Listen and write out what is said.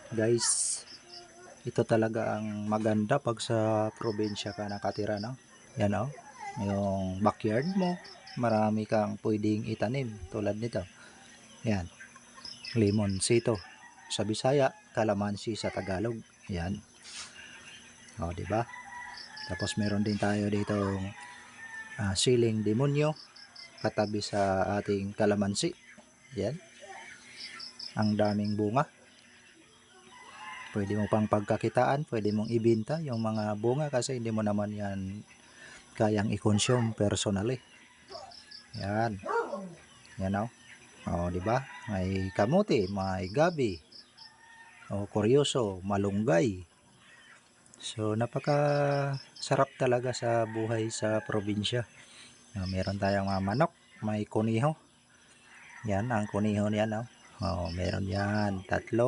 Guys, ito talaga ang maganda pag sa probinsya ka nakatira, no? Yan, oh. Yung backyard mo, marami kang pwedeng itanim tulad nito. Yan, lemon sito sa Bisaya, calamansi sa Tagalog. Yan. Oh, di ba? Tapos meron din tayo dito siling demonyo katabi sa ating calamansi. Yan. Ang daming bunga. Pwede mo pang pagkakitaan, pwede mong ibenta yung mga bunga kasi hindi mo naman yan kayang i-consume personally. Yan. Yan, oh. Oh, di ba? May kamuti, may gabi, o kuryoso, malunggay. So napaka sarap talaga sa buhay sa probinsya. Meron tayong mga manok, may kuniho. Yan ang kuniho niyan, oh. Oh, meron yan, tatlo.